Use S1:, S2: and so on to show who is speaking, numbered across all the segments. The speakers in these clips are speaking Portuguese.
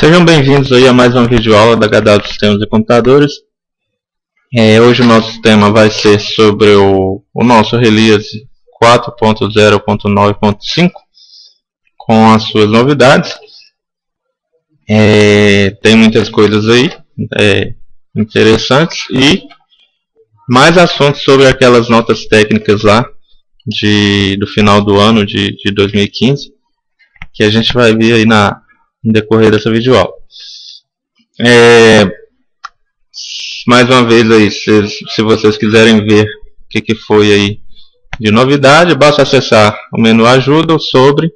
S1: Sejam bem-vindos aí a mais uma videoaula da HW Sistemas e Computadores. Hoje o nosso tema vai ser sobre o nosso release 4.0.9.5 com as suas novidades. Tem muitas coisas aí interessantes e mais assuntos sobre aquelas notas técnicas lá do final do ano de 2015 que a gente vai ver aí no decorrer dessa videoaula. Mais uma vez aí, se vocês quiserem ver o que foi aí de novidade, basta acessar o menu ajuda ou sobre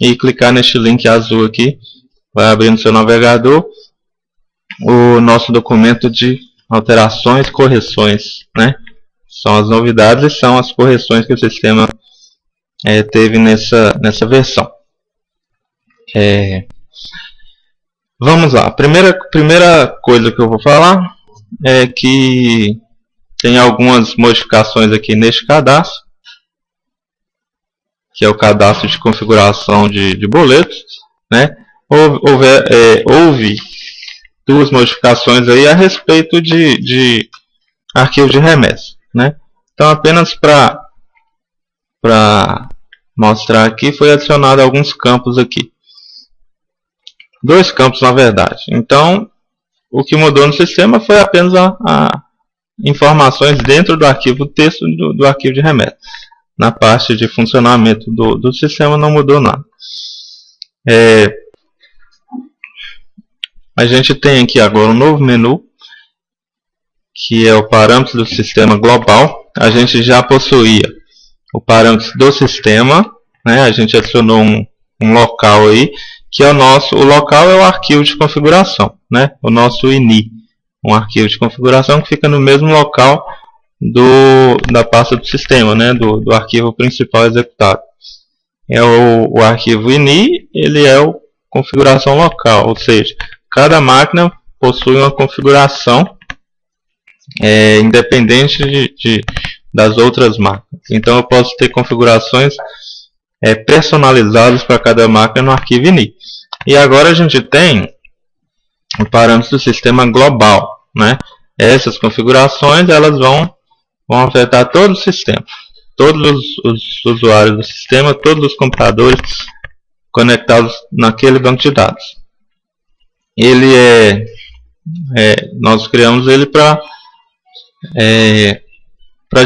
S1: e clicar neste link azul aqui. Vai abrir no seu navegador o nosso documento de alterações e correções, né? São as novidades e são as correções que o sistema teve nessa versão. Vamos lá, a primeira coisa que eu vou falar é que tem algumas modificações aqui neste cadastro, que é o cadastro de configuração de boletos, né? Houve duas modificações aí a respeito de arquivo de remessa, né? Então, apenas para mostrar aqui, foi adicionado alguns campos aqui. Dois campos, na verdade. Então, o que mudou no sistema foi apenas a informações dentro do arquivo texto do arquivo de remessa. Na parte de funcionamento do sistema não mudou nada. A gente tem aqui agora um novo menu, que é o parâmetro do sistema global. A gente já possuía o parâmetro do sistema, né? A gente adicionou um local aí, que é o local é o arquivo de configuração, né? O nosso ini, um arquivo de configuração que fica no mesmo local da pasta do sistema, né? Do arquivo principal executado. O arquivo ini, ele é o configuração local, ou seja, cada máquina possui uma configuração independente das outras máquinas. Então eu posso ter configurações personalizadas para cada máquina no arquivo ini. E agora a gente tem o parâmetro do sistema global, né? Essas configurações elas vão afetar todo o sistema, todos os usuários do sistema, todos os computadores conectados naquele banco de dados. Ele nós criamos ele para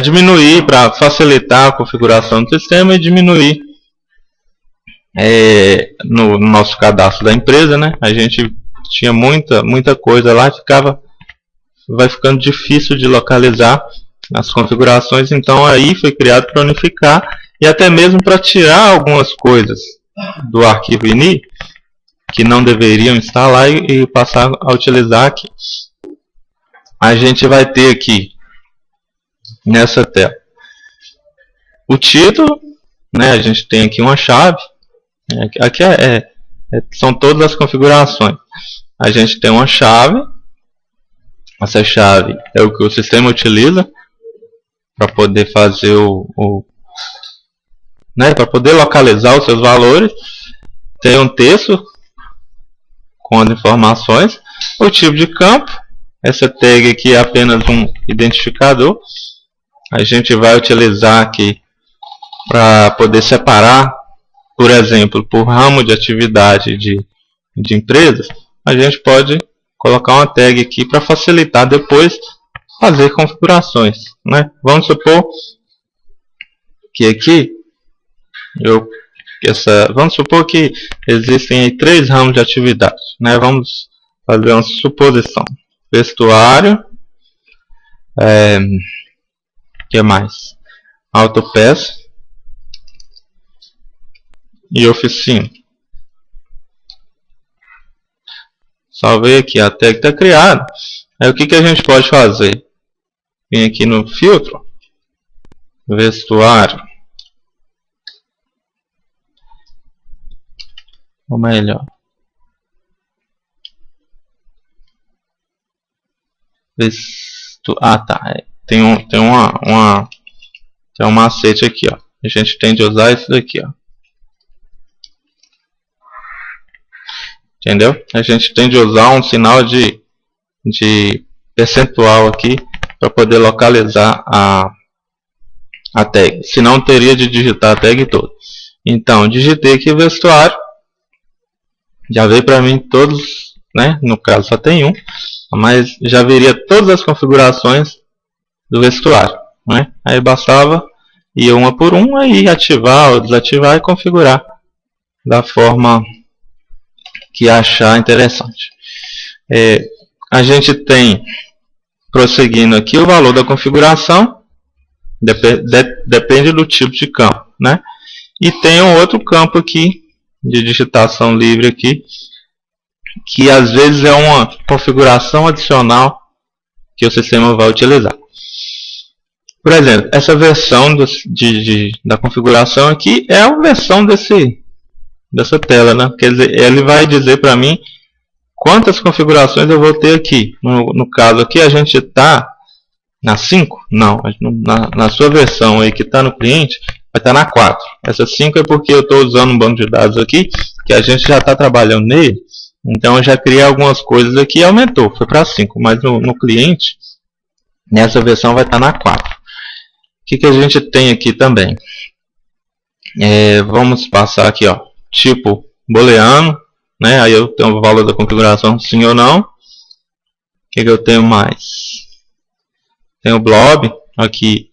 S1: diminuir, para facilitar a configuração do sistema e diminuir no nosso cadastro da empresa, né? A gente tinha muita coisa lá, vai ficando difícil de localizar as configurações, então aí foi criado para unificar e até mesmo para tirar algumas coisas do arquivo ini que não deveriam estar lá e passar a utilizar aqui. A gente vai ter aqui nessa tela o título, né? A gente tem aqui uma chave. Aqui são todas as configurações. A gente tem uma chave. Essa chave é o que o sistema utiliza para poder fazer para poder localizar os seus valores. Tem um texto com as informações. O tipo de campo. Essa tag aqui é apenas um identificador. A gente vai utilizar aqui para poder separar, por exemplo, por ramo de atividade de empresas. A gente pode colocar uma tag aqui para facilitar depois fazer configurações, né? Vamos supor que aqui vamos supor que existem aí 3 ramos de atividade, né? Vamos fazer uma suposição: vestuário, que mais? Autopeça e oficina. Salvei aqui, a tag está criada. Aí o que a gente pode fazer? Vem aqui no filtro, vestuário, ou melhor, tem um macete aqui, ó. A gente tem de usar isso daqui, ó. entendeu? A gente tem de usar um sinal de percentual aqui para poder localizar a tag, senão teria de digitar a tag toda. Então, digitei aqui vestuário, já veio para mim todos, né? No caso só tem um, mas já veria todas as configurações do vestuário, né? Aí bastava ir uma por uma e ativar ou desativar e configurar da forma que achar interessante. A gente tem, prosseguindo aqui, o valor da configuração, depende do tipo de campo, né? E tem um outro campo aqui, de digitação livre aqui, que às vezes é uma configuração adicional que o sistema vai utilizar. Por exemplo, essa versão da configuração aqui é a versão dessa tela, né? Quer dizer, ele vai dizer para mim quantas configurações eu vou ter aqui. No caso aqui a gente está na 5? Não, na sua versão aí que está no cliente, vai estar na 4. Essa 5 é porque eu estou usando um banco de dados aqui, que a gente já está trabalhando nele. Então eu já criei algumas coisas aqui e aumentou, foi para 5. Mas no cliente, nessa versão vai estar na 4. O que a gente tem aqui também? Vamos passar aqui, ó, tipo booleano, né? Aí eu tenho o valor da configuração sim ou não. O que eu tenho mais? Tem o blob, aqui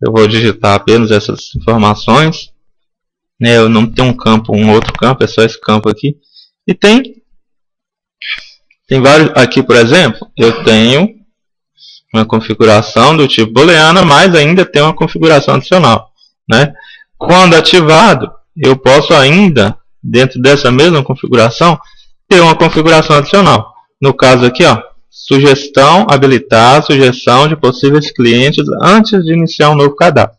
S1: eu vou digitar apenas essas informações, né? Eu não tenho um outro campo, é só esse campo aqui. E tem vários, aqui por exemplo, eu tenho uma configuração do tipo booleana, mas ainda tem uma configuração adicional, né? Quando ativado, eu posso ainda, dentro dessa mesma configuração, ter uma configuração adicional. No caso aqui, ó, sugestão, habilitar sugestão de possíveis clientes antes de iniciar um novo cadastro.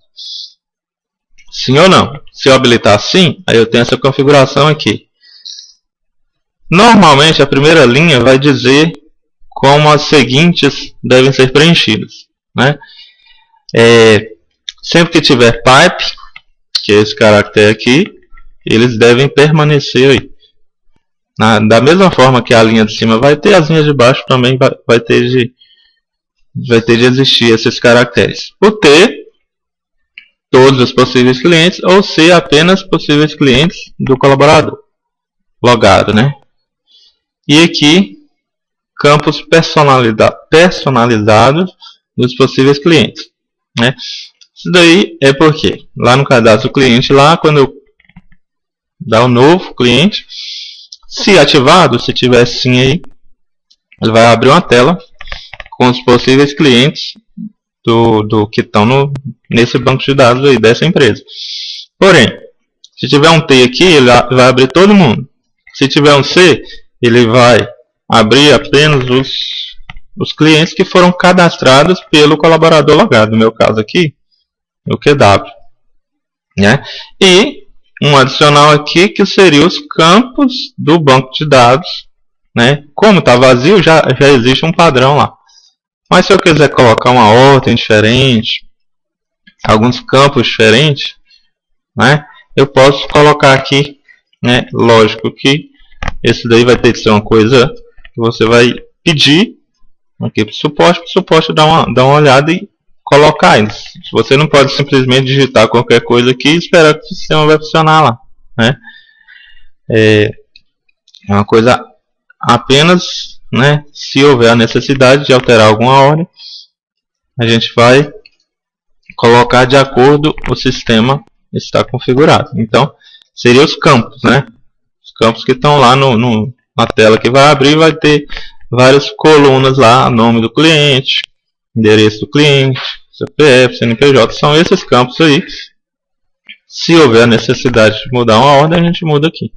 S1: Sim ou não? Se eu habilitar sim, aí eu tenho essa configuração aqui. Normalmente a primeira linha vai dizer como as seguintes devem ser preenchidas, né? Sempre que tiver pipe, que é esse caractere aqui, eles devem permanecer aí. Da mesma forma que a linha de cima vai ter, as linhas de baixo também vai ter de existir esses caracteres. O T, todos os possíveis clientes, ou C, apenas possíveis clientes do colaborador logado, né? E aqui, campos personalizados dos possíveis clientes, né? Isso daí é porque lá no cadastro do cliente, lá quando eu dar o novo cliente, se ativado, se tiver sim aí, ele vai abrir uma tela com os possíveis clientes do que estão nesse banco de dados aí dessa empresa. Porém, se tiver um T aqui, ele vai abrir todo mundo. Se tiver um C, ele vai abrir apenas os clientes que foram cadastrados pelo colaborador logado. No meu caso aqui, o QW, né? E um adicional aqui que seria os campos do banco de dados, né? Como está vazio, já existe um padrão lá. Mas se eu quiser colocar uma ordem diferente, alguns campos diferentes, né? Eu posso colocar aqui, né? Lógico que esse daí vai ter que ser uma coisa que você vai pedir aqui para o suporte dar uma olhada e colocar eles. Você não pode simplesmente digitar qualquer coisa aqui e esperar que o sistema vai funcionar lá, né? É uma coisa apenas, né? Se houver a necessidade de alterar alguma ordem, a gente vai colocar de acordo com o sistema está configurado. Então, seriam os campos, né? Os campos que estão lá na tela que vai abrir, vai ter várias colunas lá, nome do cliente, endereço do cliente, CPF, CNPJ, são esses campos aí. Se houver a necessidade de mudar uma ordem, a gente muda aqui.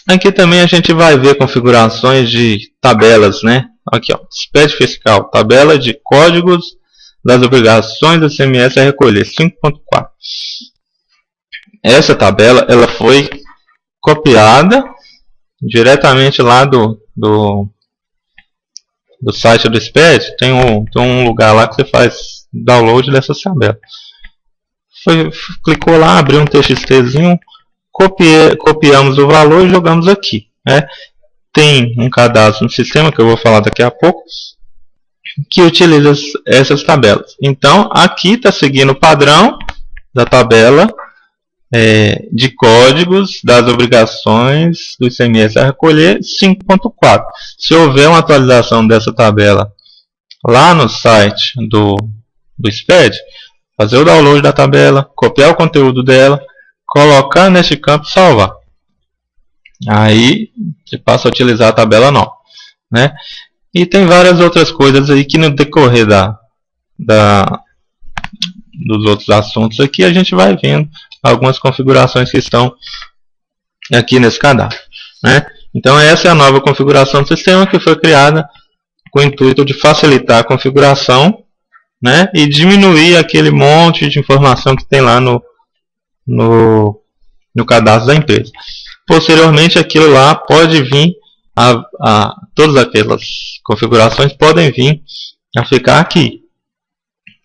S1: Aqui também a gente vai ver configurações de tabelas, né? Aqui, ó, SPED fiscal, tabela de códigos das obrigações do ICMS a recolher, 5.4. Essa tabela ela foi copiada diretamente lá do site do SPED. Tem um lugar lá que você faz download dessa tabela. Clicou lá, abriu um TXTzinho, copiamos o valor e jogamos aqui, né? Tem um cadastro no sistema, que eu vou falar daqui a pouco, que utiliza essas tabelas. Então, aqui está seguindo o padrão da tabela de códigos das obrigações do ICMS a recolher 5.4. Se houver uma atualização dessa tabela lá no site do SPED, fazer o download da tabela, copiar o conteúdo dela, colocar neste campo e salvar. Aí você passa a utilizar a tabela nova, né? E tem várias outras coisas aí que no decorrer dos outros assuntos aqui a gente vai vendo algumas configurações que estão aqui nesse cadastro, né? Então essa é a nova configuração do sistema que foi criada com o intuito de facilitar a configuração, né? E diminuir aquele monte de informação que tem lá no cadastro da empresa. Posteriormente aquilo lá pode vir todas aquelas configurações podem vir a ficar aqui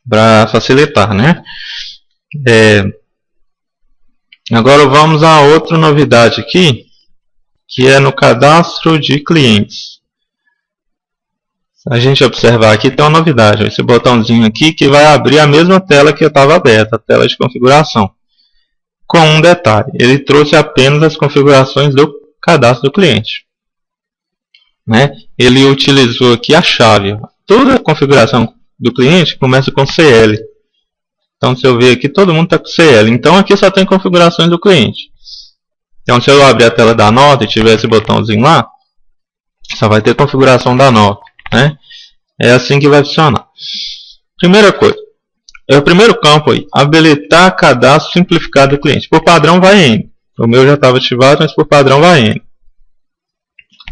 S1: para facilitar, né? Agora vamos a outra novidade aqui, que é no cadastro de clientes. Se a gente observar aqui, tem uma novidade, esse botãozinho aqui que vai abrir a mesma tela que estava aberta, a tela de configuração. Com um detalhe, ele trouxe apenas as configurações do cadastro do cliente, né? Ele utilizou aqui a chave. Toda a configuração do cliente começa com CL. Então, se eu ver aqui, todo mundo está com CL. Então, aqui só tem configurações do cliente. Então, se eu abrir a tela da nota e tiver esse botãozinho lá, só vai ter configuração da nota, né? É assim que vai funcionar. Primeira coisa, é o primeiro campo aí, habilitar cadastro simplificado do cliente. Por padrão vai N. O meu já estava ativado, mas por padrão vai N.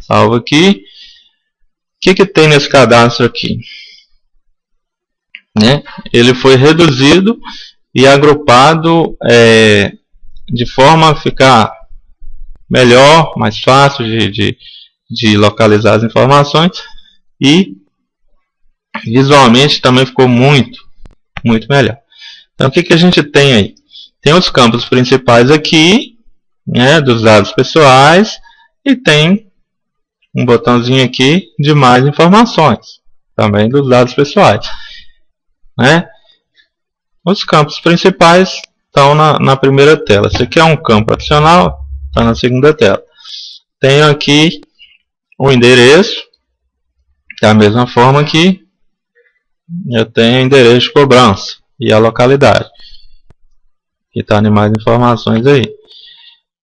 S1: Salvo aqui. O que tem nesse cadastro aqui? Né? Ele foi reduzido e agrupado de forma a ficar melhor, mais fácil de localizar as informações, e visualmente também ficou muito melhor. Então o que a gente tem aí? Tem os campos principais aqui, né, dos dados pessoais, e tem um botãozinho aqui de mais informações, também dos dados pessoais, né? Os campos principais estão na primeira tela. Esse aqui é um campo adicional, está na segunda tela. Tenho aqui o endereço, da mesma forma que eu tenho o endereço de cobrança e a localidade, que está em mais informações aí.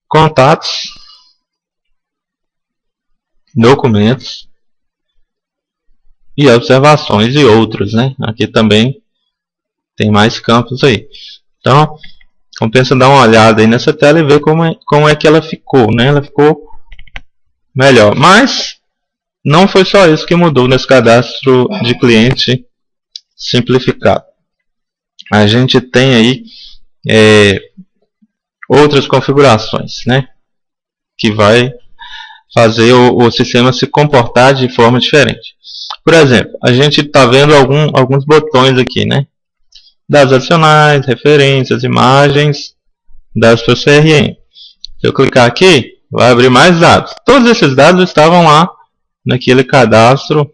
S1: Contatos, documentos e observações e outros, né? Aqui também tem mais campos aí. Então, compensa dar uma olhada aí nessa tela e ver como é que ela ficou, né? Ela ficou melhor. Mas não foi só isso que mudou nesse cadastro de cliente simplificado. A gente tem aí outras configurações, né? Que vai fazer o sistema se comportar de forma diferente. Por exemplo, a gente está vendo alguns botões aqui, né? Dados adicionais, referências, imagens, dados para o CRM. Se eu clicar aqui, vai abrir mais dados. Todos esses dados estavam lá naquele cadastro,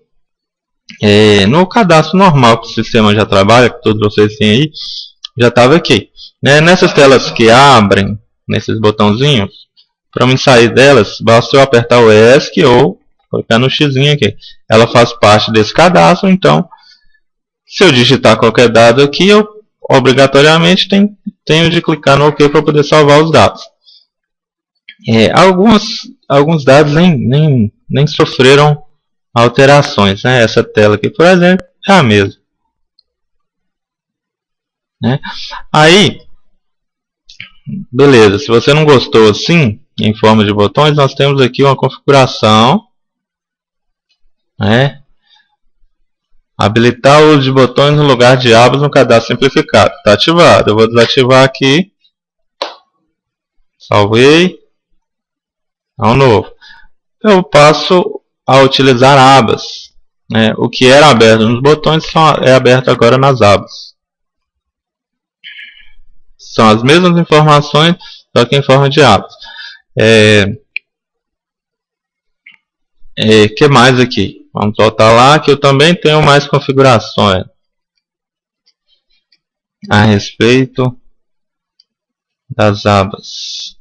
S1: no cadastro normal que o sistema já trabalha, que todos vocês têm aí, já estava aqui. Nessas telas que abrem, nesses botãozinhos, para mim sair delas, basta eu apertar o ESC ou clicar no X aqui. Ela faz parte desse cadastro, então, se eu digitar qualquer dado aqui, eu obrigatoriamente tenho de clicar no OK para poder salvar os dados. Alguns dados nem sofreram alterações, né? Essa tela aqui, por exemplo, é a mesma, né? Aí, beleza, se você não gostou assim, em forma de botões, nós temos aqui uma configuração, né? Habilitar o uso de botões no lugar de abas no cadastro simplificado. Está ativado. Eu vou desativar aqui. Salvei. Ao novo. Eu passo a utilizar abas, né? O que era aberto nos botões é aberto agora nas abas. São as mesmas informações, só que em forma de abas. Que mais aqui? Vamos voltar lá que eu também tenho mais configurações a respeito das abas.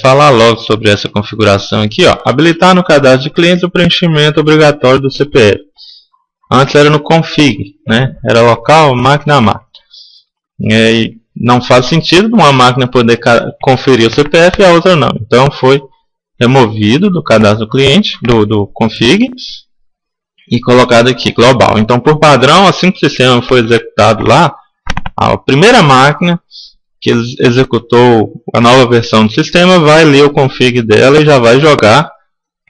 S1: Falar logo sobre essa configuração aqui, ó. Habilitar no cadastro de clientes o preenchimento obrigatório do CPF. Antes era no config, né? Era local, máquina a máquina. E não faz sentido uma máquina poder conferir o CPF e a outra não. Então foi removido do cadastro do cliente, do config, e colocado aqui, global. Então, por padrão, assim que o sistema foi executado lá, a primeira máquina que executou a nova versão do sistema vai ler o config dela e já vai jogar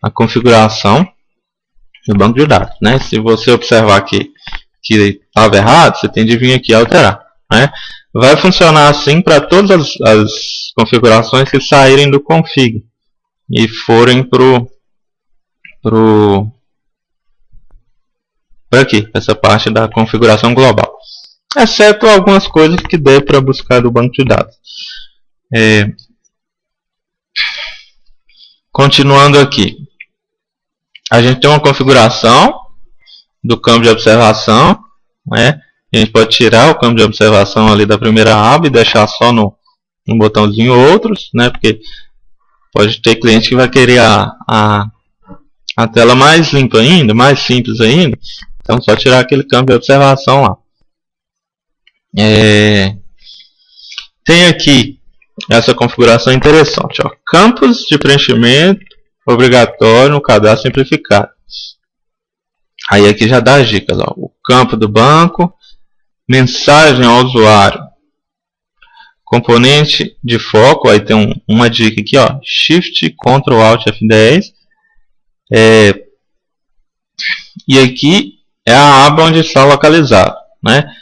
S1: a configuração no banco de dados, né? Se você observar que estava errado, você tem de vir aqui e alterar, né? Vai funcionar assim para todas as configurações que saírem do config e forem para aqui, essa parte da configuração global, exceto algumas coisas que dê para buscar do banco de dados. Continuando aqui, a gente tem uma configuração do campo de observação, né? A gente pode tirar o campo de observação ali da primeira aba e deixar só no botãozinho outros, né? Porque pode ter cliente que vai querer a tela mais limpa ainda, mais simples ainda. Então só tirar aquele campo de observação lá. Tem aqui essa configuração interessante, ó. Campos de preenchimento obrigatório no cadastro simplificado. Aí aqui já dá as dicas, ó. O campo do banco, mensagem ao usuário, componente de foco. Aí tem uma dica aqui, ó. Shift Ctrl Alt F10. E aqui é a aba onde está localizado, né?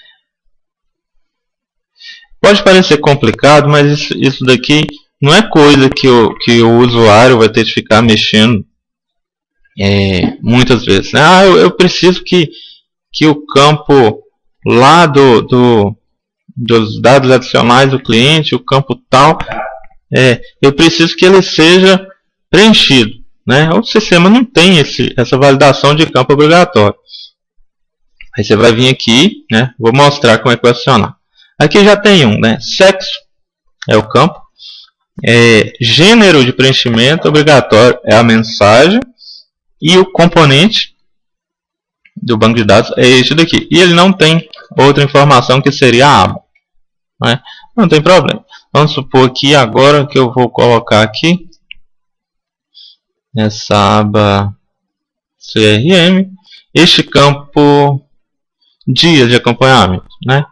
S1: Pode parecer complicado, mas isso daqui não é coisa que o usuário vai ter que ficar mexendo muitas vezes, né? Eu preciso que o campo lá dos dados adicionais do cliente, o campo tal, eu preciso que ele seja preenchido, né? O sistema não tem essa validação de campo obrigatório. Aí você vai vir aqui, né? Vou mostrar como é que vai funcionar. Aqui já tem né? Sexo é o campo. Gênero de preenchimento obrigatório é a mensagem. E o componente do banco de dados é este daqui. E ele não tem outra informação que seria a aba, né? Não tem problema. Vamos supor aqui agora que eu vou colocar aqui nessa aba CRM este campo dias de acompanhamento, né?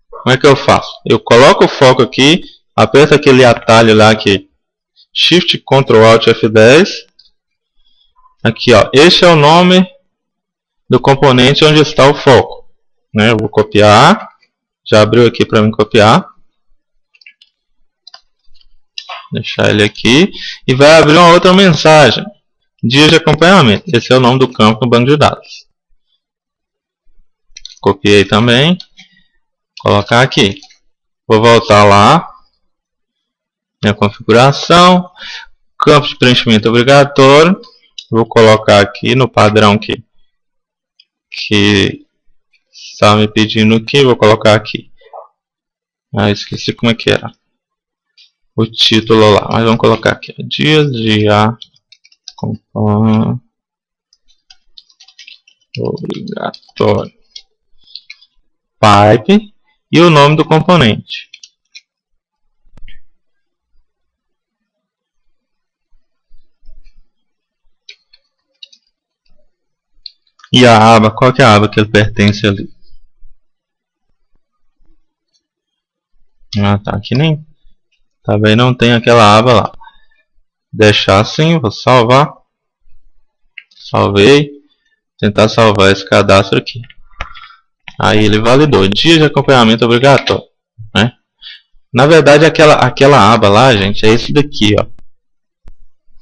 S1: Como é que eu faço? Eu coloco o foco aqui, aperto aquele atalho lá aqui, Shift Ctrl Alt F10. Aqui, ó, este é o nome do componente onde está o foco, né? Eu vou copiar, já abriu aqui para mim copiar, deixar ele aqui e vai abrir uma outra mensagem, dias de acompanhamento. Esse é o nome do campo no banco de dados. Copiei também. Colocar aqui. Vou voltar lá. Minha configuração. Campo de preenchimento obrigatório. Vou colocar aqui no padrão que está me pedindo aqui. Vou colocar aqui. Esqueci como é que era o título lá. Mas vamos colocar aqui. Dias de acompanhamento obrigatório. Pipe. E o nome do componente. E a aba, qual que é a aba que ele pertence ali? Tá, aqui nem. Também não tem aquela aba lá. Deixar assim, vou salvar. Salvei. Tentar salvar esse cadastro aqui. Aí ele validou, dia de acompanhamento obrigatório, né? Na verdade aquela aba lá, gente, é isso daqui, ó,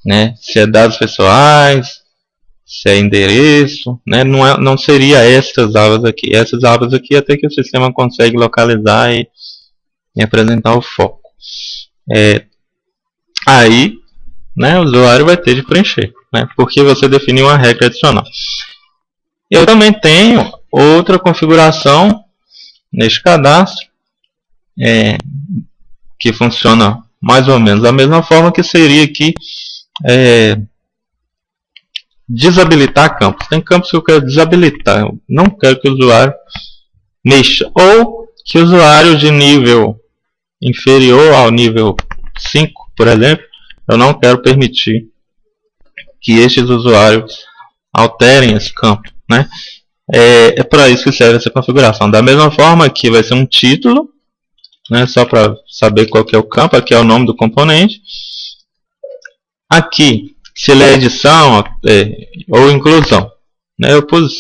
S1: né? Se é dados pessoais, se é endereço, né? Não seria essas abas aqui. Essas abas aqui até que o sistema consegue localizar e apresentar o foco. Aí, né, o usuário vai ter de preencher, né? Porque você definiu uma regra adicional. Eu também tenho outra configuração neste cadastro, que funciona mais ou menos da mesma forma, que seria aqui desabilitar campos. Tem campos que eu quero desabilitar, eu não quero que o usuário mexa, ou que o usuário de nível inferior ao nível 5, por exemplo, eu não quero permitir que estes usuários alterem esse campo, né? É para isso que serve essa configuração. Da mesma forma que vai ser um título, né, só para saber qual que é o campo. Aqui é o nome do componente. Aqui, se ele é edição ou inclusão, né, eu pus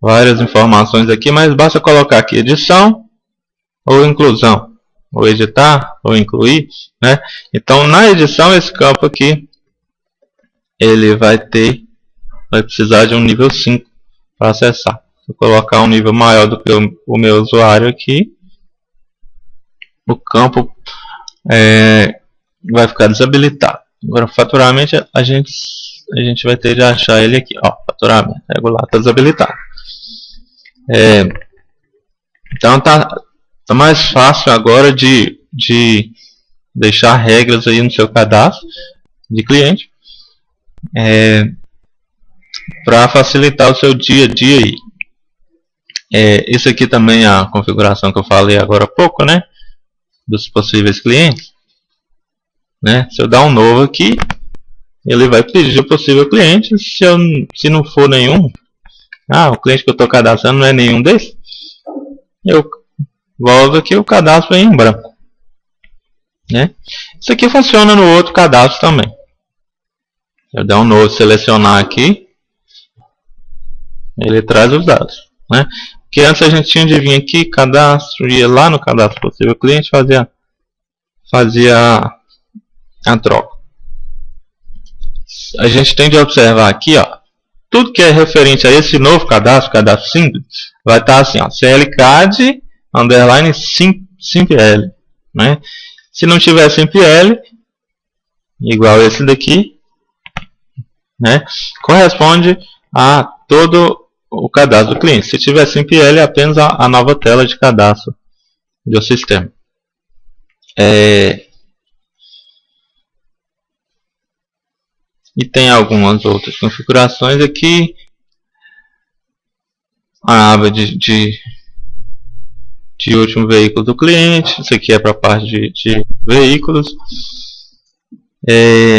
S1: várias informações aqui, mas basta colocar aqui edição ou inclusão, ou editar ou incluir, né? Então, na edição, esse campo aqui ele vai precisar de um nível 5 para acessar. Se eu colocar um nível maior do que o meu usuário aqui, o campo vai ficar desabilitado. Agora, faturamento, a gente vai ter de achar ele aqui. Ó, faturamento regular está desabilitado. Então, tá mais fácil agora de deixar regras aí no seu cadastro de cliente, para facilitar o seu dia a dia aí. Isso aqui também é a configuração que eu falei agora há pouco, né? Dos possíveis clientes, né? Se eu dar um novo aqui, ele vai pedir o possível cliente. Se não for nenhum, o cliente que eu estou cadastrando não é nenhum desses, eu volto aqui, o cadastro vem em branco, né? Isso aqui funciona no outro cadastro também. Eu der um novo, selecionar aqui, ele traz os dados, né? Porque antes a gente tinha de vir aqui, cadastro, ia lá no cadastro possível cliente, fazia a troca. A gente tem de observar aqui, ó, tudo que é referente a esse novo cadastro simples, vai estar assim, ó, CLCAD underline simpl, né? Se não tiver simpl, igual esse daqui, né, corresponde a todo o cadastro do cliente. Se tiver simpl, é apenas a nova tela de cadastro do sistema. E tem algumas outras configurações aqui. A aba de último veículo do cliente. Isso aqui é para a parte de veículos.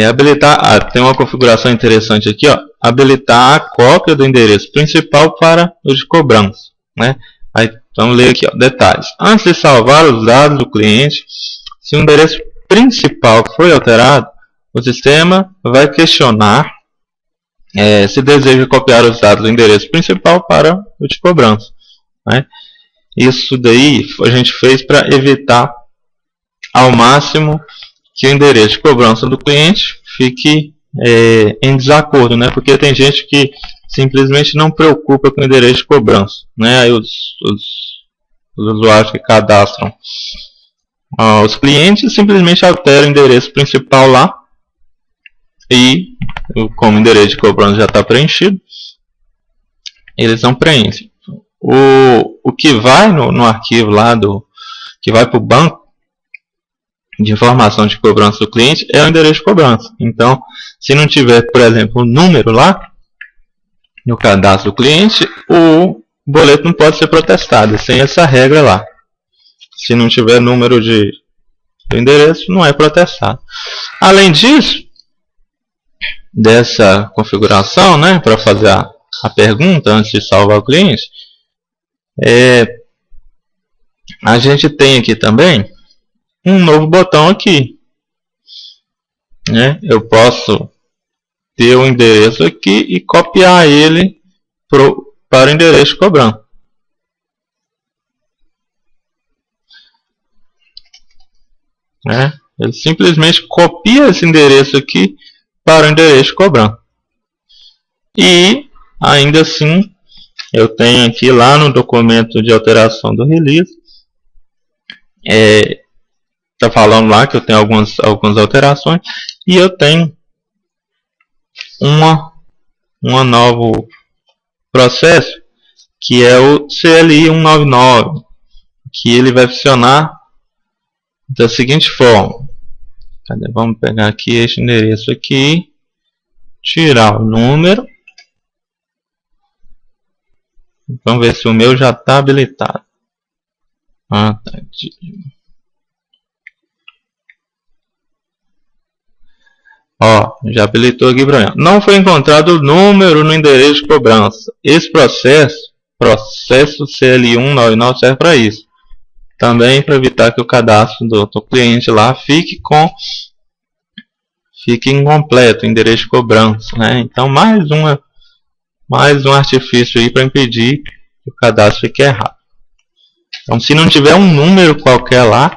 S1: Habilitar, tem uma configuração interessante aqui, ó, habilitar a cópia do endereço principal para o de cobrança, né? Aí vamos ler aqui, ó, detalhes. Antes de salvar os dados do cliente, se o endereço principal foi alterado, o sistema vai questionar se deseja copiar os dados do endereço principal para o de cobrança, né? Isso daí a gente fez para evitar ao máximo que o endereço de cobrança do cliente fique em desacordo, né? Porque tem gente que simplesmente não preocupa com o endereço de cobrança, né? Aí os usuários que cadastram os clientes simplesmente alteram o endereço principal lá, e como o endereço de cobrança já está preenchido, eles não preenchem. O que vai no arquivo lá que vai para o banco de informação de cobrança do cliente é o endereço de cobrança. Então, se não tiver, por exemplo, um número lá no cadastro do cliente, o boleto não pode ser protestado, sem essa regra lá. Se não tiver número do endereço, não é protestado. Além disso, dessa configuração, né, para fazer a pergunta antes de salvar o cliente, a gente tem aqui também um novo botão aqui, né? Eu posso ter o endereço aqui e copiar ele para o endereço de cobrança, né? Ele simplesmente copia esse endereço aqui para o endereço de cobrança. E ainda assim, eu tenho aqui lá no documento de alteração do release, está falando lá que eu tenho algumas alterações, e eu tenho um novo processo, que é o CLI 199, que ele vai funcionar da seguinte forma. Vamos pegar aqui este endereço aqui, tirar o número. Vamos ver se o meu já está habilitado. Tá. Ó, já habilitou aqui para mim. Não foi encontrado o número no endereço de cobrança. Esse processo CLI 199 serve para isso. Também para evitar que o cadastro do cliente lá fique incompleto, endereço de cobrança, né? Então mais um artifício aí para impedir que o cadastro fique errado. Então, se não tiver um número qualquer lá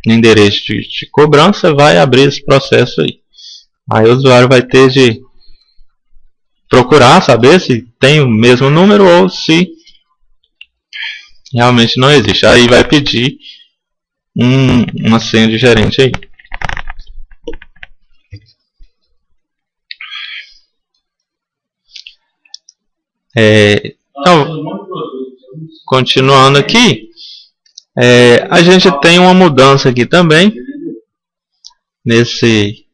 S1: no endereço de cobrança, vai abrir esse processo aí. Aí o usuário vai ter de procurar saber se tem o mesmo número ou se realmente não existe. Aí vai pedir uma senha de gerente aí. Então, continuando aqui, a gente tem uma mudança aqui também nesse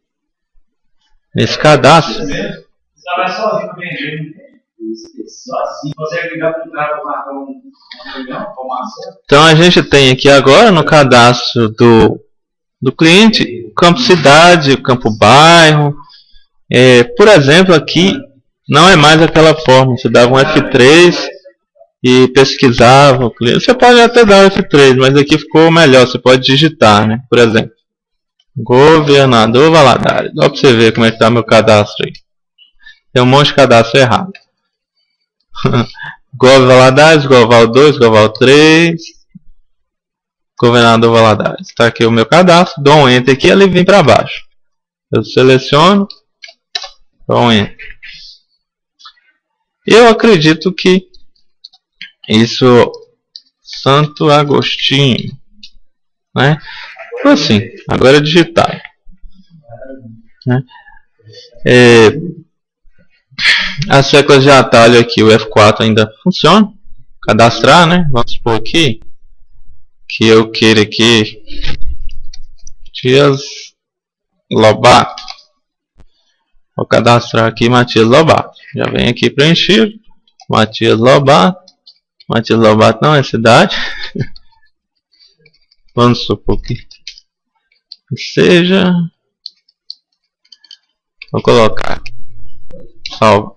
S1: cadastro. Então a gente tem aqui agora no cadastro do cliente o campo cidade, o campo bairro. Por exemplo, aqui não é mais aquela forma, você dava um F3 e pesquisava o cliente. Você pode até dar um F3, mas aqui ficou melhor, você pode digitar, né? Por exemplo, Governador Valadares. Dá para você ver como é que está meu cadastro aí. Tem um monte de cadastro errado. Gov Valadares, Goval 2, Goval 3, Governador Valadares. Está aqui o meu cadastro, dou um Enter aqui e ele vem para baixo. Eu seleciono, dou um Enter. Eu acredito que isso, Santo Agostinho, né? Assim, agora é digitar, né? As teclas de atalho aqui, o F4 ainda funciona. Cadastrar, né? Vamos supor aqui que eu queira aqui Matias Lobato. Vou cadastrar aqui Matias Lobato. Já vem aqui preenchido. Matias Lobato. Matias Lobato não é cidade. Vamos supor que seja. Vou colocar aqui. Salva.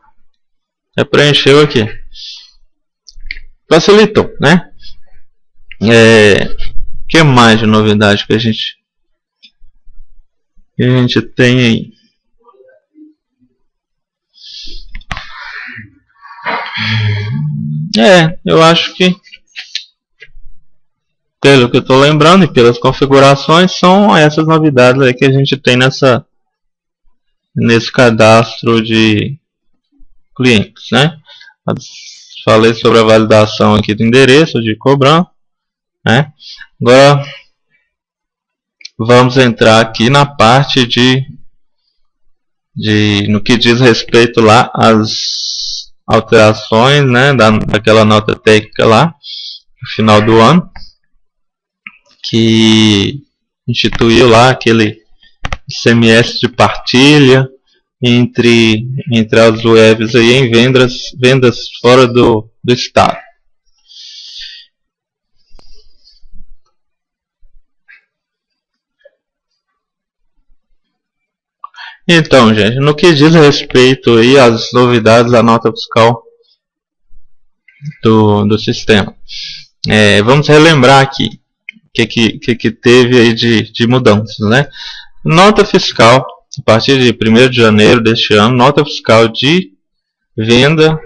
S1: Já preencheu aqui. Facilitou, né? Que mais de novidade que a gente tem aí? Eu acho que, pelo que eu estou lembrando e pelas configurações, são essas novidades aí que a gente tem nesse cadastro de clientes, né? Falei sobre a validação aqui do endereço de cobrança, né? Agora vamos entrar aqui na parte no que diz respeito lá às alterações, né, daquela nota técnica lá no final do ano, que instituiu lá aquele ICMS de partilha entre as webs aí em vendas fora do estado. Então, gente, no que diz respeito aí às novidades da nota fiscal do sistema, vamos relembrar aqui o que teve aí de mudanças, né? Nota fiscal, a partir de 1º de janeiro deste ano, nota fiscal de venda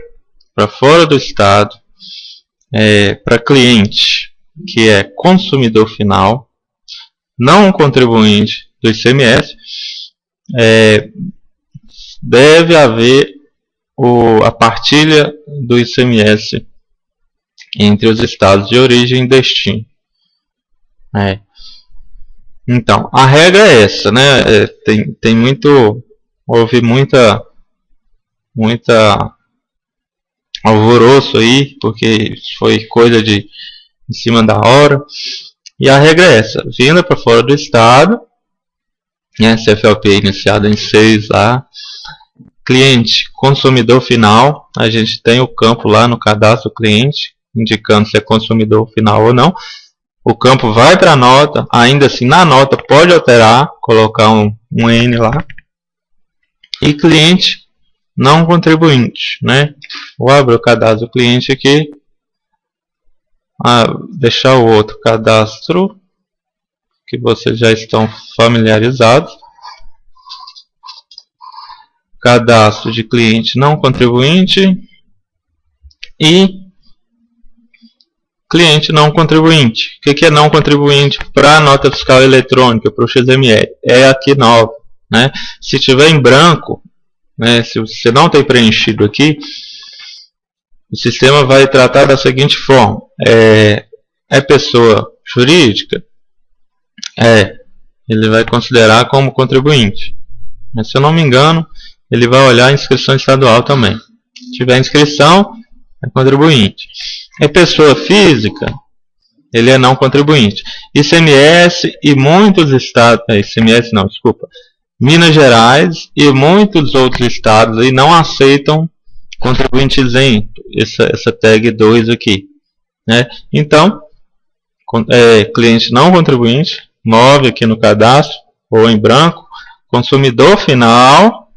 S1: para fora do estado, para cliente que é consumidor final, não contribuinte do ICMS, deve haver a partilha do ICMS entre os estados de origem e destino. Então, a regra é essa, né? Houve muita alvoroço aí, porque foi coisa em cima da hora. E a regra é essa: venda para fora do estado, né? CFLP iniciada em 6 lá. Cliente, consumidor final, a gente tem o campo lá no cadastro do cliente, indicando se é consumidor final ou não. O campo vai para a nota, ainda assim na nota pode alterar, colocar um N lá. E cliente não contribuinte, né? Vou abrir o cadastro do cliente aqui. Deixar o outro cadastro que vocês já estão familiarizados. Cadastro de cliente não contribuinte e cliente não contribuinte. O que é não contribuinte para a nota fiscal eletrônica, para o XML? É aqui 9, né? Se tiver em branco, né, se você não tem preenchido aqui, o sistema vai tratar da seguinte forma: é pessoa jurídica? Ele vai considerar como contribuinte. Mas, se eu não me engano, ele vai olhar a inscrição estadual também. Se tiver inscrição, é contribuinte. É pessoa física, ele é não contribuinte. ICMS e muitos estados, ICMS não, desculpa, Minas Gerais e muitos outros estados aí não aceitam contribuinte isento, essa tag 2 aqui, né? Então, cliente não contribuinte, 9 aqui no cadastro, ou em branco. Consumidor final,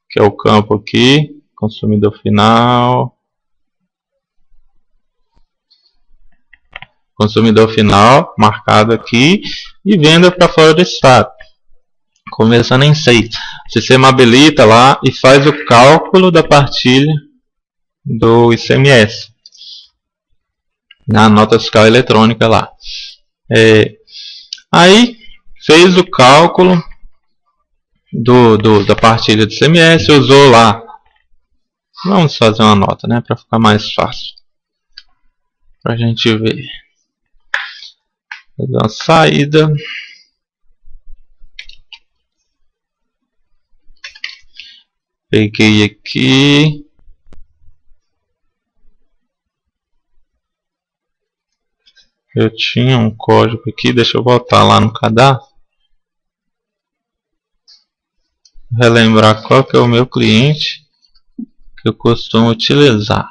S1: que é o campo aqui, consumidor final. Consumidor final, marcado aqui, e venda para fora do estado. Começando em 6. O sistema habilita lá e faz o cálculo da partilha do ICMS na nota fiscal eletrônica lá. Aí fez o cálculo da partilha do ICMS, usou lá. Vamos fazer uma nota, né, para ficar mais fácil para a gente ver. Fazer uma saída. Peguei aqui. Eu tinha um código aqui, deixa eu voltar lá no cadastro. Relembrar qual que é o meu cliente que eu costumo utilizar.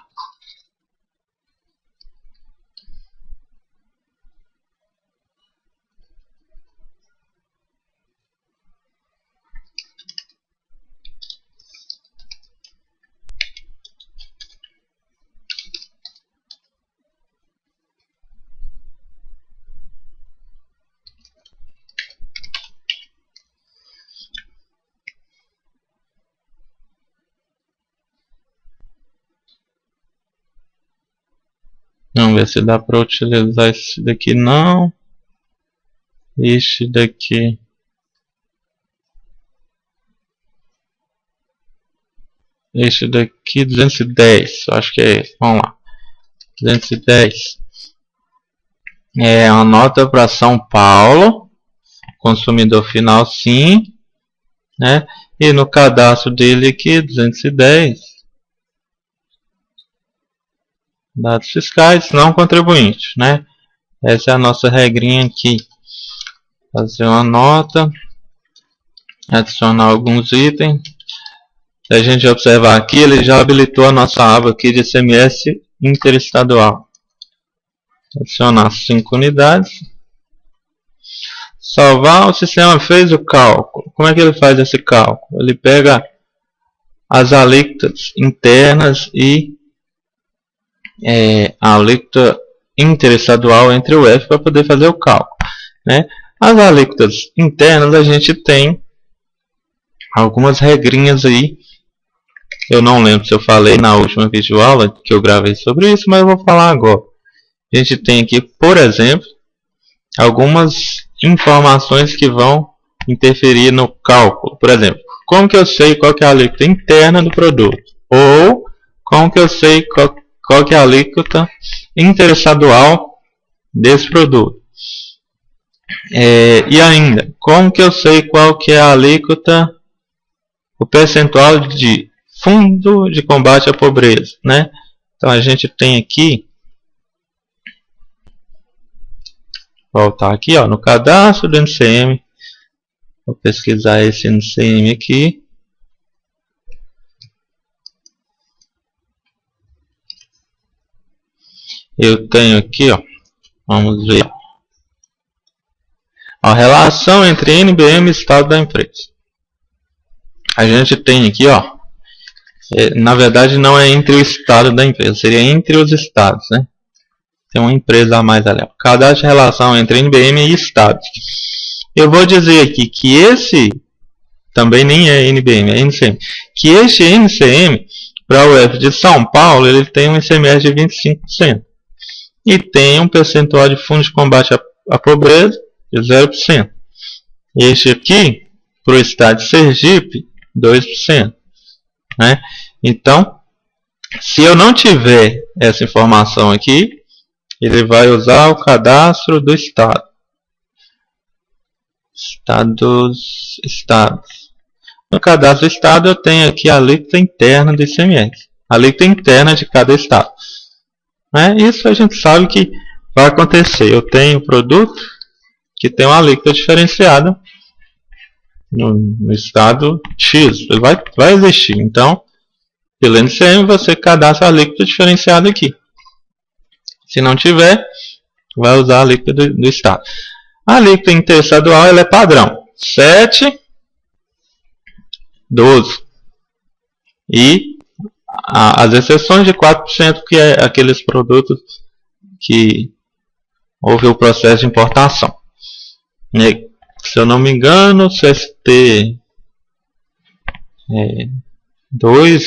S1: Vamos ver se dá para utilizar esse daqui. Não. Este daqui. Este daqui 210. Acho que é esse. Vamos lá. 210. É uma nota para São Paulo. Consumidor final sim, né? E no cadastro dele aqui 210. Dados fiscais não contribuinte, né? Essa é a nossa regrinha aqui. Fazer uma nota, adicionar alguns itens. Se a gente observar aqui, ele já habilitou a nossa aba aqui de ICMS interestadual. Adicionar 5 unidades. Salvar, o sistema fez o cálculo. Como é que ele faz esse cálculo? Ele pega as alíquotas internas e a alíquota interestadual entre o F para poder fazer o cálculo, né? As alíquotas internas a gente tem algumas regrinhas aí. Eu não lembro se eu falei na última videoaula que eu gravei sobre isso, mas eu vou falar agora. A gente tem aqui, por exemplo, algumas informações que vão interferir no cálculo. Por exemplo, como que eu sei qual que é a alíquota interna do produto? Ou como que eu sei qual que é a alíquota interestadual desse produto? E ainda, como que eu sei qual que é a alíquota, o percentual de fundo de combate à pobreza, né? Então a gente tem aqui, voltar aqui, ó, no cadastro do NCM, vou pesquisar esse NCM aqui. Eu tenho aqui, ó, vamos ver a relação entre NBM e estado da empresa. A gente tem aqui, ó, na verdade não é entre o estado da empresa, seria entre os estados, né? Tem uma empresa a mais ali, ó. Cadastro de relação entre NBM e estado. Eu vou dizer aqui que esse também nem é NBM, é NCM. Que este NCM, para o UF de São Paulo, ele tem um ICMS de 25%. E tem um percentual de fundo de combate à pobreza de 0%. Este aqui, para o estado de Sergipe, 2%. Né? Então, se eu não tiver essa informação aqui, ele vai usar o cadastro do estado. Estados. No cadastro do estado eu tenho aqui a alíquota interna do ICMS. A alíquota interna de cada estado. Né? Isso a gente sabe que vai acontecer. Eu tenho produto que tem uma alíquota diferenciada no estado X. Ele vai existir. Então, pelo NCM você cadastra a alíquota diferenciada aqui. Se não tiver, vai usar a alíquota do estado. A alíquota interestadual ela é padrão. 7, 12. E as exceções de 4%, que é aqueles produtos que houve o processo de importação. E, se eu não me engano, o CST 2,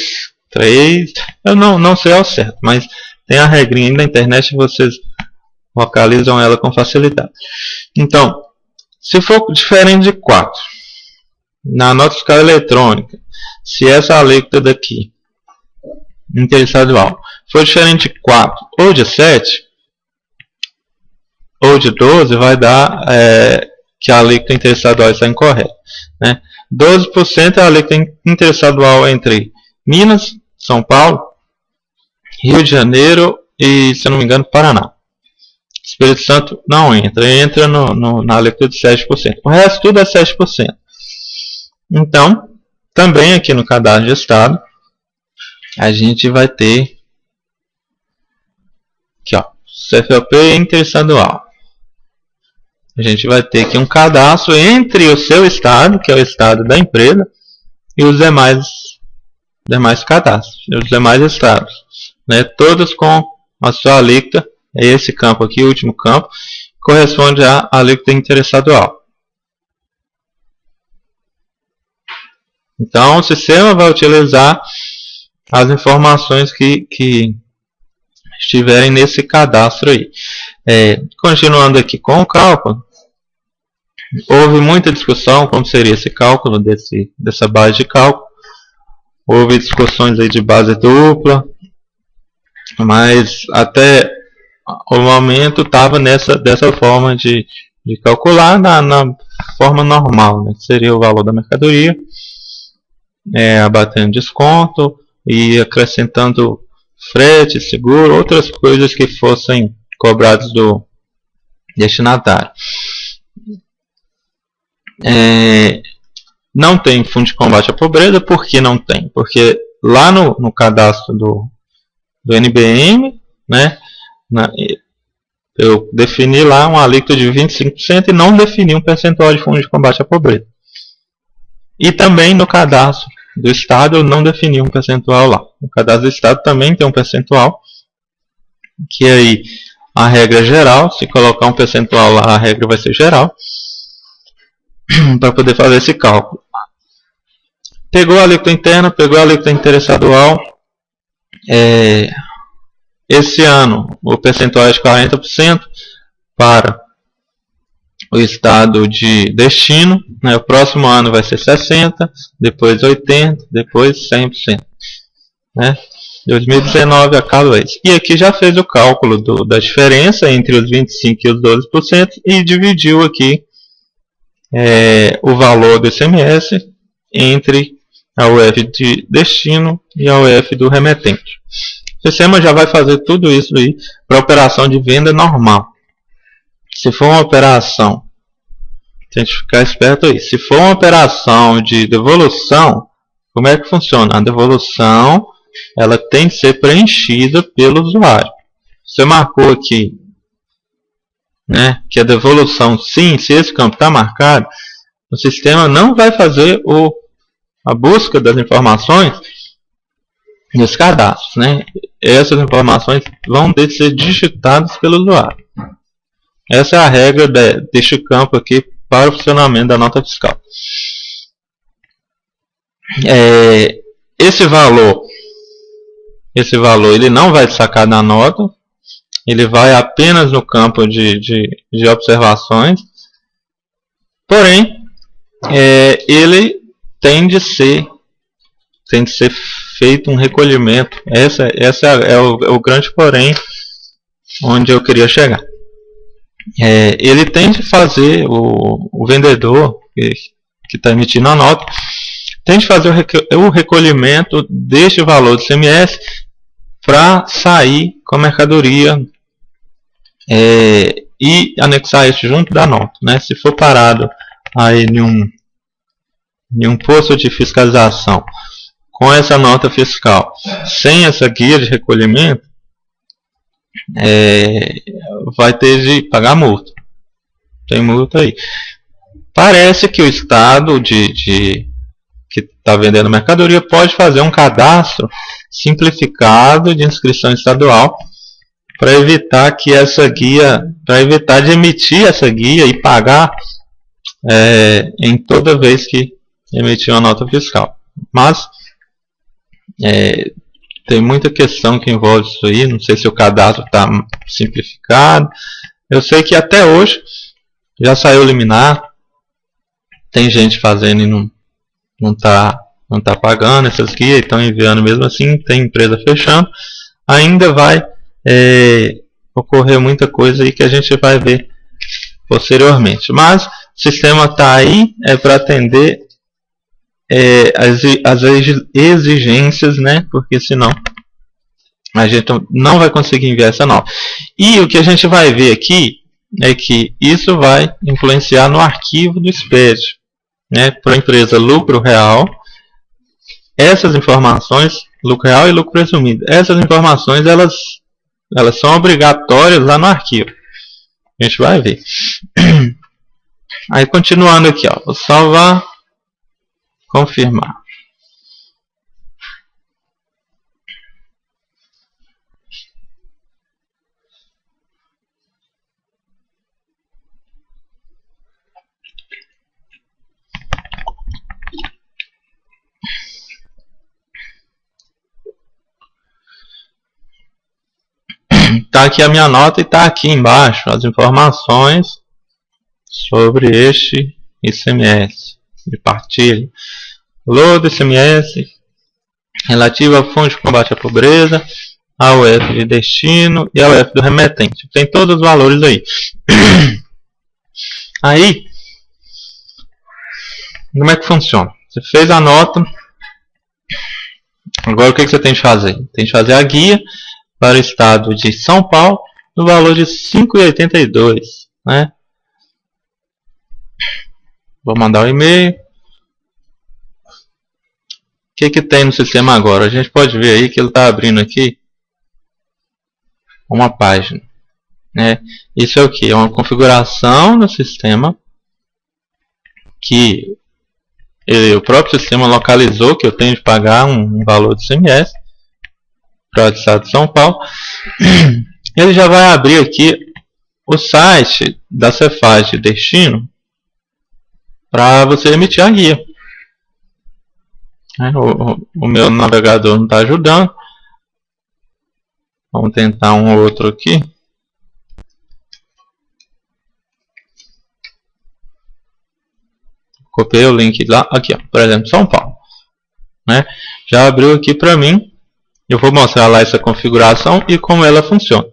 S1: 3, eu não sei ao certo, mas tem a regrinha aí na internet, vocês localizam ela com facilidade. Então, se for diferente de 4, na nota fiscal eletrônica, se essa alíquota daqui, interestadual, for diferente de 4 ou de 7, ou de 12, vai dar que a alíquota interestadual está incorreta. Né? 12% é a alíquota interestadual entre Minas, São Paulo, Rio de Janeiro e, se eu não me engano, Paraná. Espírito Santo não entra na alíquota de 7%. O resto tudo é 7%. Então, também aqui no cadastro de estado, a gente vai ter aqui, ó, CFOP interestadual. A gente vai ter aqui um cadastro entre o seu estado, que é o estado da empresa, e os demais cadastros, os demais estados, né? Todos com a sua alíquota. É esse campo aqui, o último campo, corresponde à alíquota interestadual. Então, o sistema vai utilizar as informações que estiverem nesse cadastro aí. Continuando aqui com o cálculo, houve muita discussão como seria esse cálculo dessa base de cálculo. Houve discussões aí de base dupla, mas até o momento estava dessa forma de calcular na forma normal, né? Seria o valor da mercadoria, abatendo desconto e acrescentando frete, seguro, outras coisas que fossem cobradas do destinatário. Não tem fundo de combate à pobreza. Por que não tem? Porque lá no cadastro do NBM, né, eu defini lá uma alíquota de 25% e não defini um percentual de fundo de combate à pobreza. E também no cadastro do estado eu não defini um percentual lá. No cadastro do estado também tem um percentual, que aí a regra é geral. Se colocar um percentual lá, a regra vai ser geral, para poder fazer esse cálculo. Pegou a alíquota interna, pegou a alíquota interestadual. Esse ano o percentual é de 40% para o estado de destino, né? O próximo ano vai ser 60%, depois 80%, depois 100%. Né? 2019 acaba isso. E aqui já fez o cálculo da diferença entre os 25% e os 12% e dividiu aqui o valor do ICMS entre a UF de destino e a UF do remetente. O sistema já vai fazer tudo isso aí para operação de venda normal. Se for uma operação, tem que ficar esperto aí. Se for uma operação de devolução, como é que funciona? A devolução, ela tem que ser preenchida pelo usuário. Você marcou aqui, né, que a devolução sim, se esse campo está marcado, o sistema não vai fazer a busca das informações nos cadastros, né? Essas informações vão ter que ser digitadas pelo usuário. Essa é a regra deste campo aqui para o funcionamento da nota fiscal. Esse valor ele não vai sacar da nota, ele vai apenas no campo de observações, porém, ele tem de ser feito um recolhimento. Essa é o grande porém onde eu queria chegar. Ele tem de fazer, o vendedor que está emitindo a nota, tem de fazer o recolhimento deste valor do ICMS para sair com a mercadoria e anexar isso junto da nota. Né? Se for parado aí em um posto de fiscalização com essa nota fiscal, sem essa guia de recolhimento, vai ter de pagar multa. Tem multa aí. Parece que o estado que está vendendo mercadoria pode fazer um cadastro simplificado de inscrição estadual para evitar que essa guia, para evitar de emitir essa guia e pagar em toda vez que emitir uma nota fiscal. Mas tem muita questão que envolve isso aí. Não sei se o cadastro está simplificado. Eu sei que até hoje já saiu liminar. Tem gente fazendo e não tá pagando essas guias, estão enviando mesmo assim. Tem empresa fechando. Ainda vai ocorrer muita coisa aí que a gente vai ver posteriormente. Mas o sistema está aí para atender as exigências, né? Porque senão a gente não vai conseguir enviar essa nota. E o que a gente vai ver aqui é que isso vai influenciar no arquivo do SPED, né? Para a empresa lucro real, essas informações, lucro real e lucro presumido, essas informações elas são obrigatórias lá no arquivo. A gente vai ver. Aí continuando aqui, ó, vou salvar, confirmar. Está aqui a minha nota e está aqui embaixo as informações sobre este ICMS de partilha. Valor do ICMS relativo ao Fundo de Combate à Pobreza, a UF de destino e a UF do remetente. Tem todos os valores aí. Aí, como é que funciona? Você fez a nota. Agora o que você tem de fazer? Tem de fazer a guia para o estado de São Paulo no valor de R$ 5,82. Né? Vou mandar o e-mail. O que tem no sistema agora? A gente pode ver aí que ele está abrindo aqui uma página. Né? Isso é o que? É uma configuração no sistema que o próprio sistema localizou que eu tenho de pagar um valor de ICMS para o estado de São Paulo. Ele já vai abrir aqui o site da Cefaz de destino para você emitir a guia. O meu navegador não está ajudando. Vamos tentar um outro aqui. Copiei o link lá, aqui, ó, por exemplo, São Paulo, né? Já abriu aqui para mim. Eu vou mostrar lá essa configuração e como ela funciona.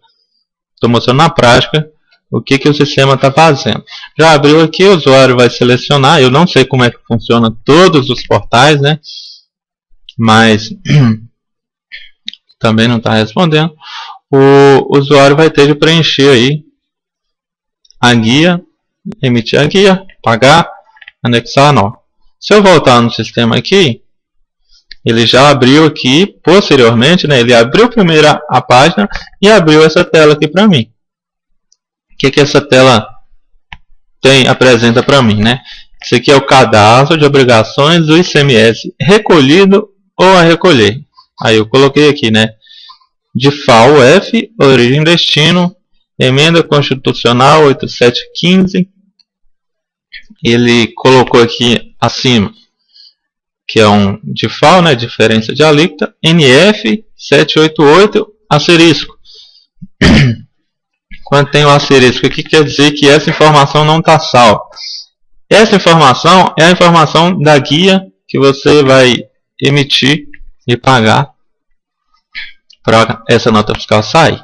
S1: Estou mostrando na prática o que o sistema está fazendo. Já abriu aqui, o usuário vai selecionar. Eu não sei como é que funciona todos os portais, né? Mas também não está respondendo. O usuário vai ter de preencher aí a guia, emitir a guia, pagar, anexar a nota. Se eu voltar no sistema aqui, ele já abriu aqui, posteriormente, né, ele abriu primeiro a página e abriu essa tela aqui para mim. O que essa tela apresenta para mim, né? Isso aqui é o cadastro de obrigações do ICMS recolhido ou a recolher. Aí eu coloquei aqui, né? De FAO-F, origem e destino, emenda constitucional 8715. Ele colocou aqui acima, que é um de FAO, né, diferença de alíquota, NF 788 asterisco. Quando tem o asterisco aqui, quer dizer que essa informação não está salva. Essa informação é a informação da guia que você vai emitir e pagar para essa nota fiscal sair,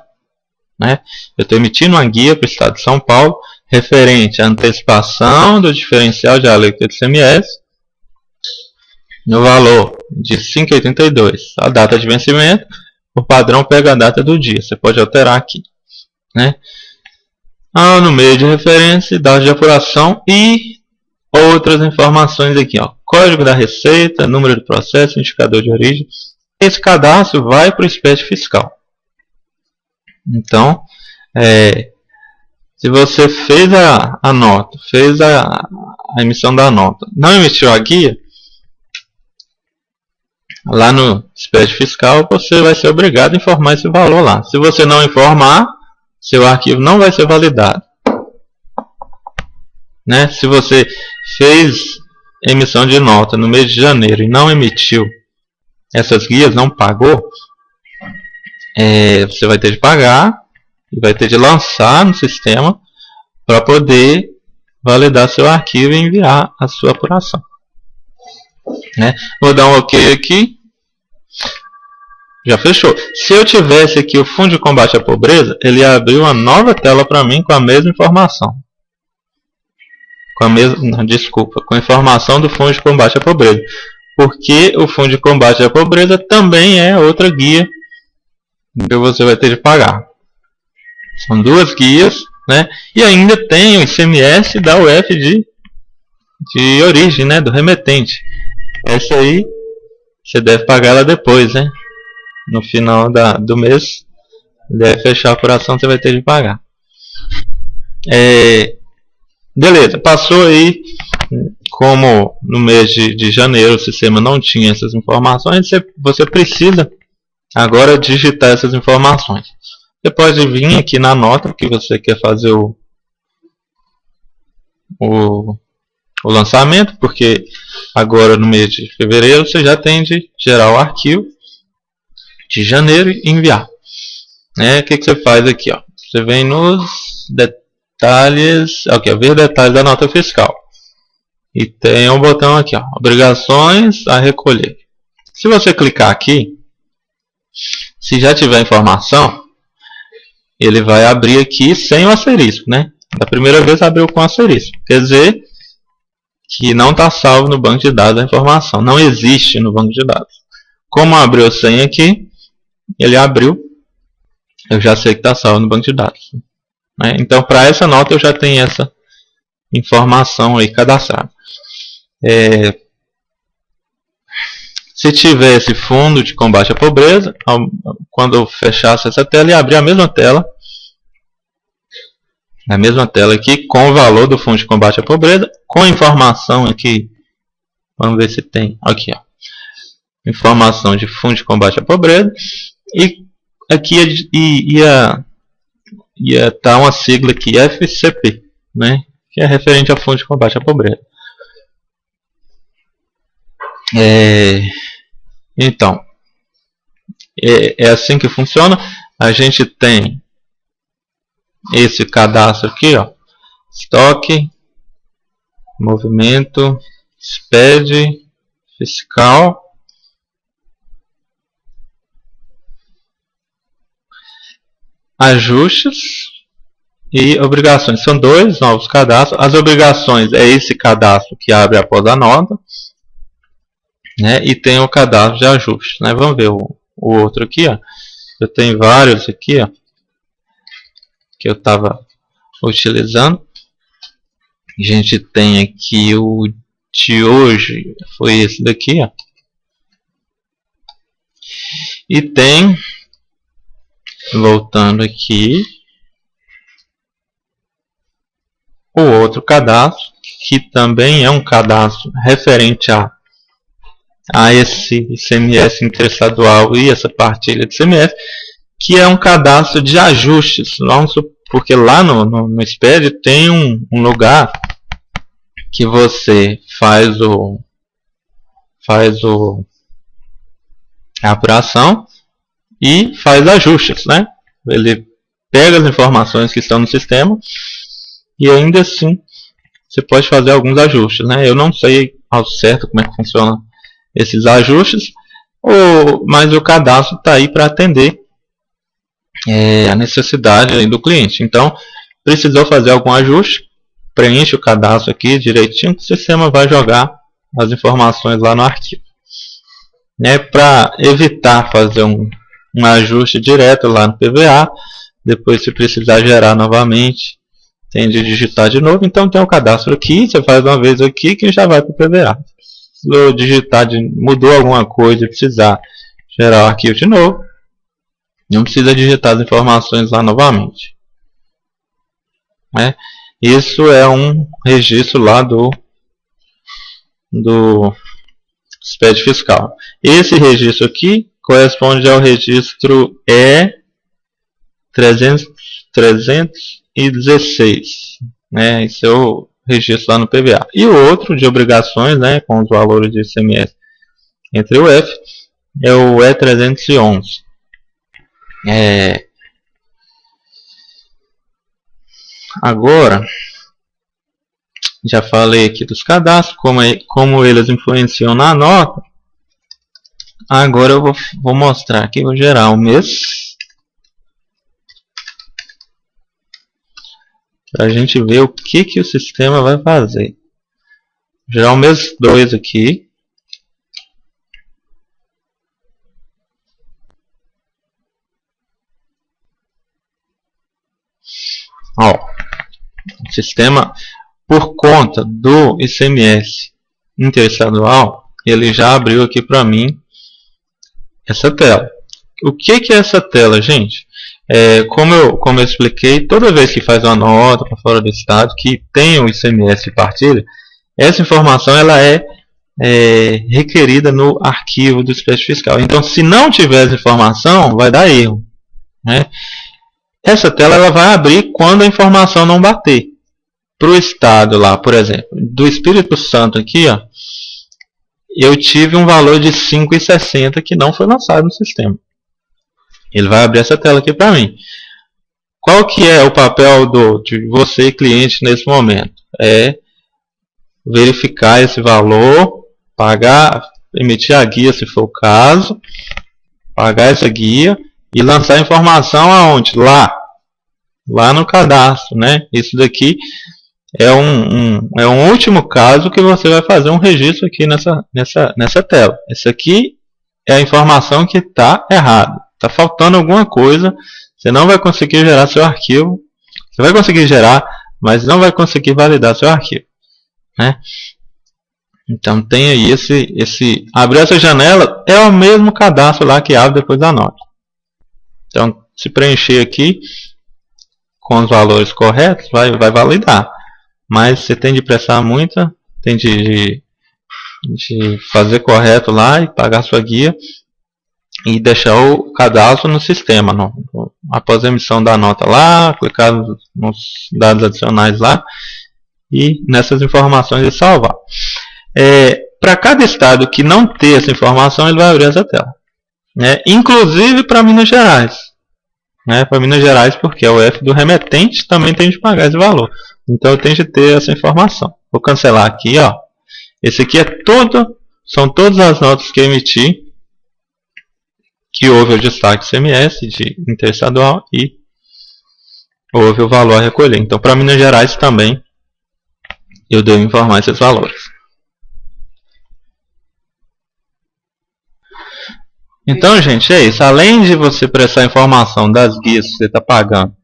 S1: né? Eu estou emitindo uma guia para o Estado de São Paulo referente à antecipação do diferencial de alíquota de ICMS no valor de 5,82. A data de vencimento, o padrão pega a data do dia. Você pode alterar aqui, né? No meio de referência, dados de apuração e outras informações aqui, ó. Código da receita, número do processo, indicador de origem. Esse cadastro vai para o SPED fiscal. Então, se você fez a nota, fez a emissão da nota, não emitiu a guia, lá no SPED fiscal você vai ser obrigado a informar esse valor lá. Se você não informar, seu arquivo não vai ser validado, né? Se você fez emissão de nota no mês de janeiro e não emitiu essas guias, não pagou, você vai ter de pagar e vai ter de lançar no sistema para poder validar seu arquivo e enviar a sua apuração, né? Vou dar um OK aqui. Já fechou. Se eu tivesse aqui o Fundo de Combate à Pobreza, ele abriu uma nova tela para mim com a mesma informação. Com a informação do Fundo de Combate à Pobreza. Porque o Fundo de Combate à Pobreza também é outra guia que você vai ter de pagar. São duas guias, né? E ainda tem o ICMS da UF de origem, né? Do remetente. Essa aí você deve pagar ela depois, né? No final do mês, deve fechar a apuração, você vai ter de pagar. Beleza, passou aí. Como no mês de janeiro o sistema não tinha essas informações, você precisa agora digitar essas informações. Você pode vir aqui na nota que você quer fazer o lançamento, porque agora no mês de fevereiro você já tem de gerar o arquivo de janeiro e enviar. O que você faz aqui? Ó? Você vem nos detalhes, ver detalhes da nota fiscal. E tem um botão aqui, ó, obrigações a recolher. Se você clicar aqui, se já tiver informação, ele vai abrir aqui sem o asterisco, né? Da primeira vez abriu com asterisco. Quer dizer que não está salvo no banco de dados a informação. Não existe no banco de dados. Como abriu sem aqui, ele abriu. Eu já sei que está salvo no banco de dados, né? Então, para essa nota, eu já tenho essa informação aí cadastrada. Se tivesse fundo de combate à pobreza, quando eu fechasse essa tela, ia abrir a mesma tela aqui com o valor do fundo de combate à pobreza, com a informação aqui. Vamos ver se tem aqui, ó, informação de fundo de combate à pobreza, e aqui ia estar uma sigla aqui, FCP, né, que é referente ao fundo de combate à pobreza. Então, é assim que funciona. A gente tem esse cadastro aqui, ó, estoque, movimento, SPED fiscal. Ajustes e obrigações. São dois novos cadastros. As obrigações é esse cadastro que abre após a nota, né? E tem o cadastro de ajuste, né? Vamos ver o outro aqui, ó. Eu tenho vários aqui, ó, que eu estava utilizando. A gente tem aqui o de hoje, foi esse daqui, ó. E tem, voltando aqui, o outro cadastro, que também é um cadastro referente a esse ICMS interestadual e essa partilha de ICMS, que é um cadastro de ajustes. Porque lá no SPED tem um lugar que você faz a apuração e faz ajustes, né? Ele pega as informações que estão no sistema e ainda assim você pode fazer alguns ajustes, né? Eu não sei ao certo como é que funciona esses ajustes, mas o cadastro está aí para atender a necessidade do cliente. Então, precisou fazer algum ajuste, preenche o cadastro aqui direitinho, que o sistema vai jogar as informações lá no arquivo. Para evitar fazer um ajuste direto lá no PVA, depois se precisar gerar novamente, tem de digitar de novo. Então tem o cadastro aqui, você faz uma vez aqui que já vai para o PVA. Se eu digitar, mudou alguma coisa e precisar gerar o arquivo de novo, não precisa digitar as informações lá novamente. Isso é um registro lá do SPED fiscal. Esse registro aqui corresponde ao registro E316. Esse é o registro lá no PVA. E o outro de obrigações, com os valores de ICMS entre o F, é o E311. Agora, já falei aqui dos cadastros, como eles influenciam na nota. Agora eu vou mostrar aqui, vou gerar um mês, para a gente ver o que o sistema vai fazer. Vou gerar o mês 2 aqui. O sistema, por conta do ICMS interestadual, ele já abriu aqui para mim essa tela. O que é essa tela, gente? Como eu expliquei, toda vez que faz uma nota para fora do estado que tem o ICMS de partilha, essa informação ela é requerida no arquivo do SPED fiscal. Então, se não tiver essa informação, vai dar erro, Essa tela ela vai abrir quando a informação não bater. Para o estado lá, por exemplo, do Espírito Santo aqui, eu tive um valor de 5,60 que não foi lançado no sistema. Ele vai abrir essa tela aqui para mim. Qual que é o papel de você, cliente, nesse momento? É verificar esse valor, pagar, emitir a guia se for o caso, pagar essa guia e lançar a informação aonde? Lá no cadastro, Isso daqui é um último caso que você vai fazer um registro aqui nessa tela. Essa aqui é a informação que está errada. Está faltando alguma coisa. Você não vai conseguir gerar seu arquivo. Você vai conseguir gerar, mas não vai conseguir validar seu arquivo. Então tem aí abrir essa janela é o mesmo cadastro lá que abre depois da nota. Então se preencher aqui com os valores corretos, vai validar. Mas você tem de prestar muita, tem de fazer correto lá e pagar sua guia e deixar o cadastro no sistema. Após a emissão da nota lá, clicar nos dados adicionais lá e nessas informações e salvar. Para cada estado que não ter essa informação, ele vai abrir essa tela. Inclusive para Minas Gerais. Para Minas Gerais, porque é o F do remetente, também tem de pagar esse valor. Então eu tenho de ter essa informação. Vou cancelar aqui, Esse aqui são todas as notas que eu emiti, que houve o destaque ICMS de interestadual e houve o valor a recolher. Então, para Minas Gerais também eu devo informar esses valores. Então, gente, é isso. Além de você prestar informação das guias que você está pagando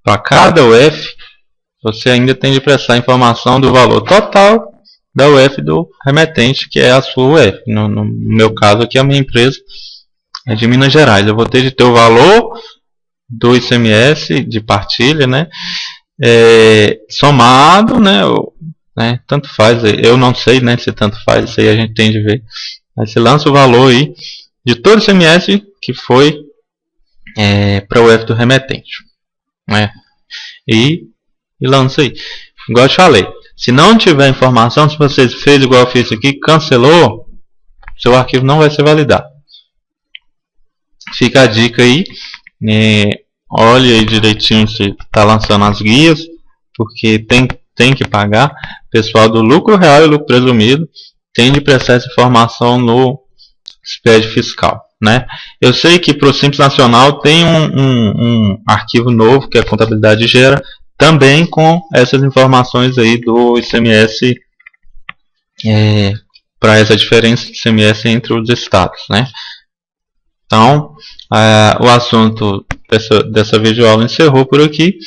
S1: para cada UF, você ainda tem de prestar informação do valor total da UF do remetente, que é a sua UF. No meu caso aqui, a minha empresa é de Minas Gerais. Eu vou ter de ter o valor do ICMS de partilha, né? Somado, né? Tanto faz. Eu não sei, né? Se tanto faz, isso aí a gente tem de ver. Aí você lança o valor aí de todo o ICMS que foi para o UF do remetente, né? E lança aí. Igual eu te falei, se não tiver informação, se você fez igual eu fiz aqui, cancelou, seu arquivo não vai ser validado. Fica a dica aí, olhe aí direitinho se está lançando as guias, porque tem que pagar. Pessoal do lucro real e lucro presumido tem de prestar essa informação no SPED fiscal, né? Eu sei que para o Simples Nacional tem um arquivo novo que a contabilidade gera, também com essas informações aí do ICMS, para essa diferença de ICMS entre os estados, né? Então, o assunto dessa videoaula encerrou por aqui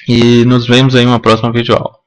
S1: e nos vemos em uma próxima videoaula.